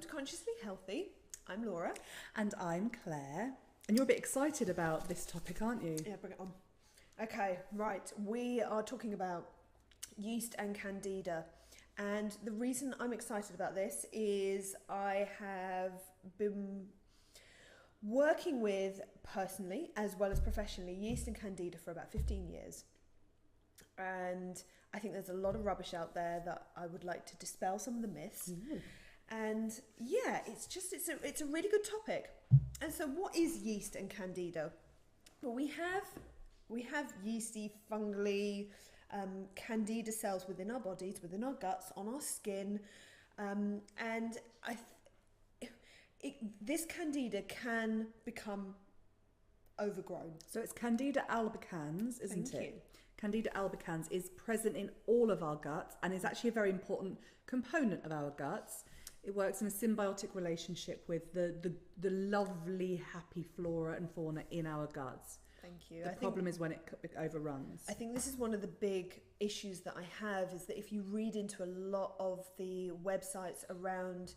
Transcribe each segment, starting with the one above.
to Consciously Healthy. I'm Laura. And I'm Claire. And you're a bit excited about this topic, aren't you? Yeah, bring it on. Okay, right. We are talking about yeast and Candida. And the reason I'm excited about this is I have been working with, personally, as well as professionally, yeast and Candida for about 15 years. And I think there's a lot of rubbish out there that I would like to dispel some of the myths. And yeah, it's a really good topic. And so what is yeast and Candida? Well, we have yeasty, fungally, Candida cells within our bodies, within our guts, on our skin. And this Candida can become overgrown. So it's Candida albicans, isn't Thank it? you. Candida albicans is present in all of our guts and is actually a very important component of our guts. It works in a symbiotic relationship with the lovely, happy flora and fauna in our guts. Thank you. The problem is when it overruns. I think this is one of the big issues that I have, is that if you read into a lot of the websites around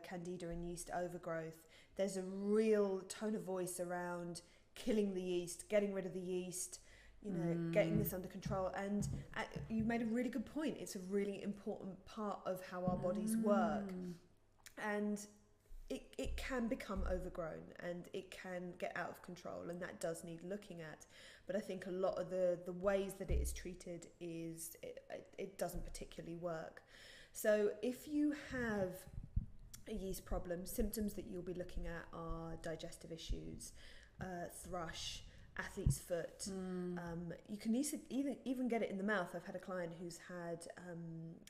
Candida and yeast overgrowth, there's a real tone of voice around killing the yeast, getting rid of the yeast, getting this under control. And you made a really good point. It's a really important part of how our bodies work. And it can become overgrown and it can get out of control, and that does need looking at. But I think a lot of the ways that it is treated it doesn't particularly work. So if you have a yeast problem, symptoms that you'll be looking at are digestive issues, thrush, athlete's foot. You can even get it in the mouth. I've had a client who's had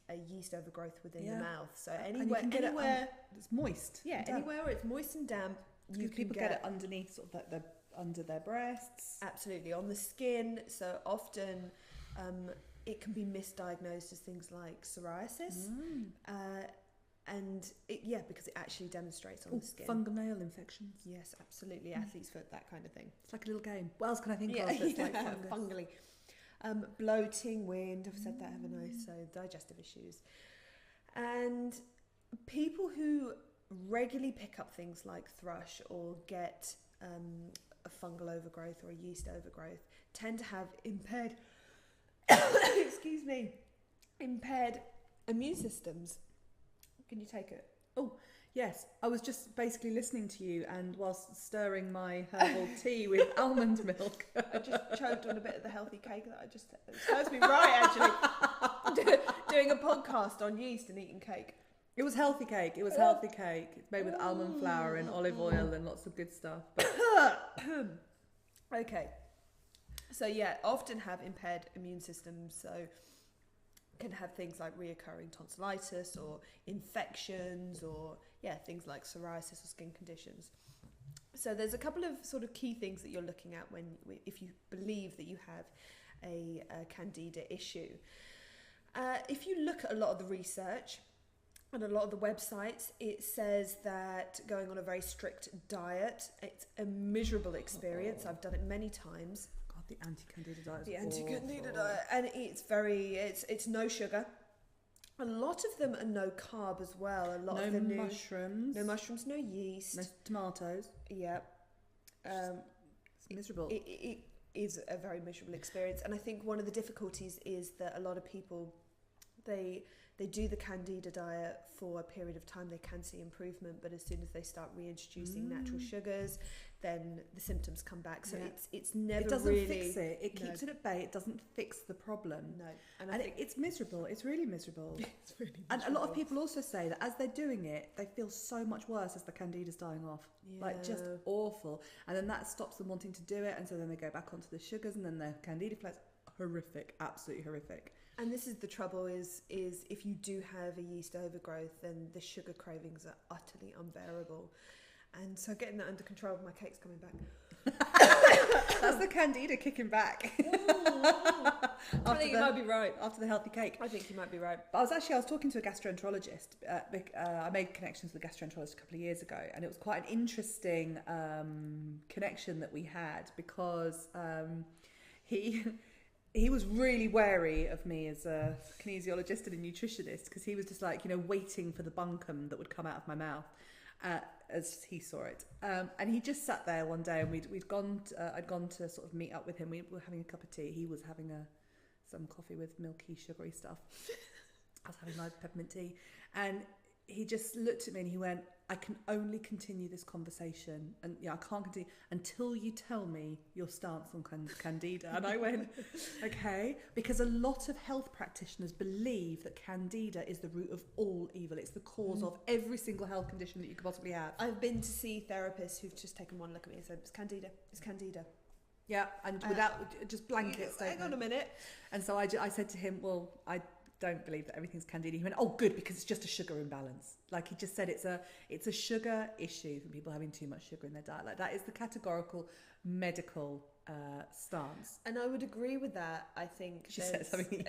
a yeast overgrowth within the mouth. So anywhere it's moist. Yeah, anywhere where it's moist and damp, People get it underneath, sort of under their breasts. Absolutely, on the skin. So often it can be misdiagnosed as things like psoriasis. Because it actually demonstrates on the skin. Fungal nail infections. Yes, absolutely. Athlete's foot, that kind of thing. It's like a little game. What else can I think of that's like fungus? Fungally. Bloating, wind, I've said that, haven't I? So digestive issues. And people who regularly pick up things like thrush or get a fungal overgrowth or a yeast overgrowth tend to have impaired impaired immune systems. Can you take it? Oh, yes. I was just basically listening to you, and whilst stirring my herbal tea with almond milk. I just choked on a bit of the healthy cake that it serves me right, actually. Doing a podcast on yeast and eating cake. It was healthy cake. It's made with almond flour and olive oil and lots of good stuff. Okay. So yeah, often have impaired immune systems. So can have things like reoccurring tonsillitis or infections or things like psoriasis or skin conditions. So there's a couple of sort of key things that you're looking at if you believe that you have a Candida issue. If you look at a lot of the research and a lot of the websites, it says that going on a very strict diet, it's a miserable experience. I've done it many times. The anti-Candida diet. The anti-Candida diet, and it's no sugar. A lot of them are no carb as well. A lot of them no mushrooms, no yeast, no tomatoes. Yeah, it's miserable. It is a very miserable experience, and I think one of the difficulties is that a lot of people they do the Candida diet for a period of time. They can see improvement, but as soon as they start reintroducing natural sugars, then the symptoms come back. So it's never it doesn't really fix it. It keeps it at bay. It doesn't fix the problem. No, and I think it's miserable. It's really miserable. It's really miserable. And a lot of people also say that as they're doing it, they feel so much worse as the Candida's dying off. Like just awful. And then that stops them wanting to do it, and so then they go back onto the sugars, and then their Candida flares. Horrific, absolutely horrific. And this is the trouble is if you do have a yeast overgrowth, then the sugar cravings are utterly unbearable. And so getting that under control, my cake's coming back. That's the Candida kicking back. I think you might be right. After the healthy cake. I think you might be right. But I was talking to a gastroenterologist. I made connections with a gastroenterologist a couple of years ago, and it was quite an interesting connection that we had because he he was really wary of me as a kinesiologist and a nutritionist, because he was just like, waiting for the bunkum that would come out of my mouth, as he saw it. And he just sat there one day, and I'd gone to sort of meet up with him. We were having a cup of tea. He was having some coffee with milky, sugary stuff. I was having my peppermint tea, and he just looked at me and he went, I can only continue this conversation, and I can't continue until you tell me your stance on Candida. And I went, okay, because a lot of health practitioners believe that Candida is the root of all evil. It's the cause of every single health condition that you could possibly have. I've been to see therapists who've just taken one look at me and said, it's Candida. Yeah, and without just blanket statement. Hang on a minute. And so I said to him, well, I don't believe that everything's Candida. He went, oh, good, because it's just a sugar imbalance. Like, he just said it's a sugar issue from people having too much sugar in their diet. Like, that is the categorical medical stance. And I would agree with that. I think she said something.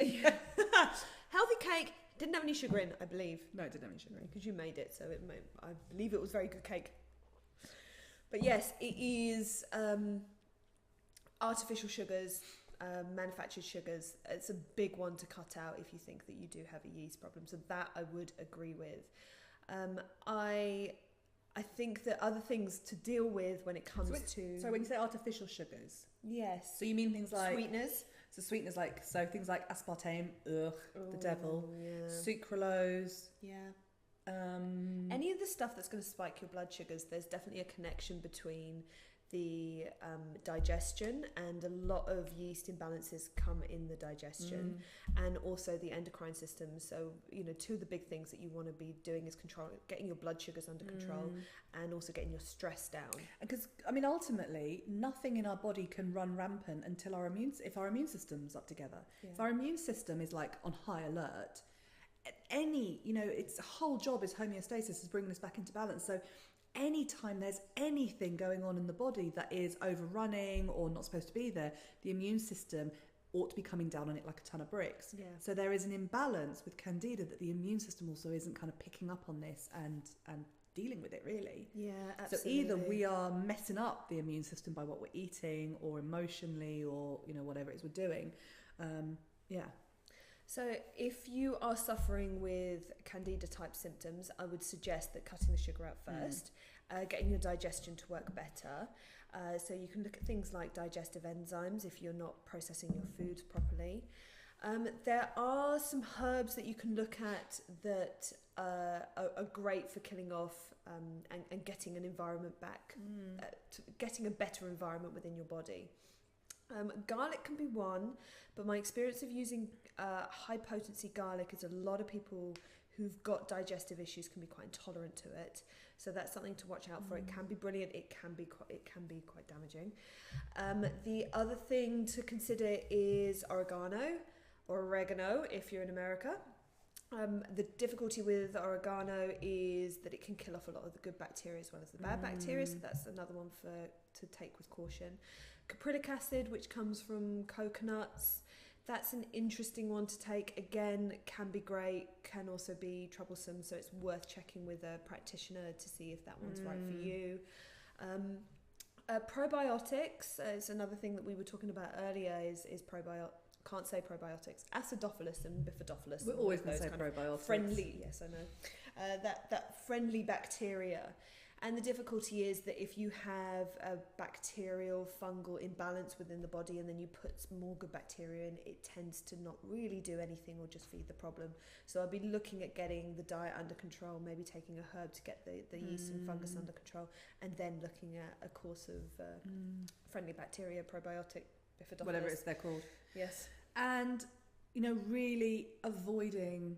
Healthy cake didn't have any sugar in, I believe. No, it didn't have any sugar in, because you made it, so I believe it was very good cake. But yes, it is artificial sugars. Manufactured sugars, it's a big one to cut out if you think that you do have a yeast problem, so that I would agree with. I think that other things to deal with when it comes to... So when you say artificial sugars, yes, so you mean things like sweeteners? Things things like aspartame, the devil, yeah. Sucralose, any of the stuff that's going to spike your blood sugars. There's definitely a connection between the digestion, and a lot of yeast imbalances come in the digestion, and also the endocrine system. So two of the big things that you want to be doing is getting your blood sugars under control, and also getting your stress down. Because ultimately nothing in our body can run rampant until if our immune system's up together. If our immune system is like on high alert, its whole job is homeostasis, is bringing us back into balance. So anytime there's anything going on in the body that is overrunning or not supposed to be there, the immune system ought to be coming down on it like a ton of bricks. Yeah. So there is an imbalance with Candida, that the immune system also isn't kind of picking up on this and dealing with it, really. Yeah, absolutely. So either we are messing up the immune system by what we're eating, or emotionally, or whatever it is we're doing. So if you are suffering with Candida type symptoms, I would suggest that cutting the sugar out first, getting your digestion to work better. So you can look at things like digestive enzymes if you're not processing your foods properly. There are some herbs that you can look at that are great for killing off and getting an environment back, getting a better environment within your body. Garlic can be one, but my experience of using high potency garlic is a lot of people who've got digestive issues can be quite intolerant to it. So that's something to watch out for. It can be brilliant. It can be quite damaging. The other thing to consider is oregano or oregano if you're in America. The difficulty with oregano is that it can kill off a lot of the good bacteria as well as the bad bacteria. So that's another one to take with caution. Caprylic acid, which comes from coconuts, that's an interesting one to take. Again, can be great, can also be troublesome, so it's worth checking with a practitioner to see if that one's right for you. Probiotics is another thing that we were talking about earlier. Is probiotics. Can't say probiotics. Acidophilus and Bifidobacillus. We're always going to say probiotics. Friendly, yes, I know. That friendly bacteria. And the difficulty is that if you have a bacterial fungal imbalance within the body and then you put more good bacteria in, it tends to not really do anything or just feed the problem. So I'll be looking at getting the diet under control, maybe taking a herb to get the yeast and fungus under control, and then looking at a course of friendly bacteria, probiotic, Bifidobacillus. Whatever it is they're called. Yes. And, really avoiding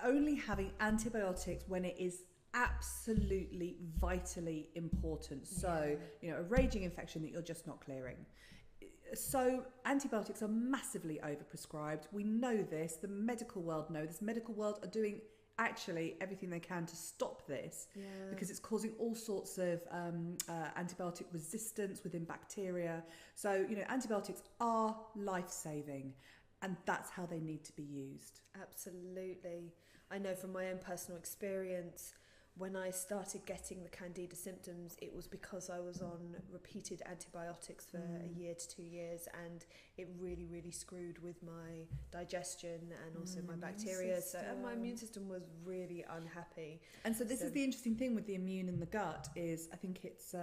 only having antibiotics when it is absolutely vitally important. So, a raging infection that you're just not clearing. So antibiotics are massively overprescribed. We know this. The medical world know this. Medical world are doing actually everything they can to stop this because it's causing all sorts of antibiotic resistance within bacteria. So, antibiotics are life-saving, and that's how they need to be used. Absolutely. I know from my own personal experience, when I started getting the Candida symptoms, it was because I was on repeated antibiotics for a year to 2 years, and it really, really screwed with my digestion and also my bacteria. So and my immune system was really unhappy. And so this is the interesting thing with the immune in the gut is I think it's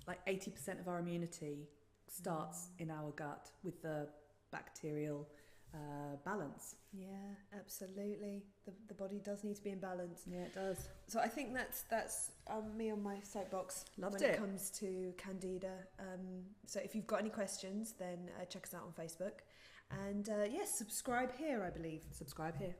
like 80% of our immunity starts in our gut with the bacterial balance. Yeah, absolutely. The body does need to be in balance. Yeah, it does. So I think that's me on my soapbox Loved when it. it comes to Candida. So if you've got any questions, then check us out on Facebook. And yes, subscribe here, I believe. Subscribe here.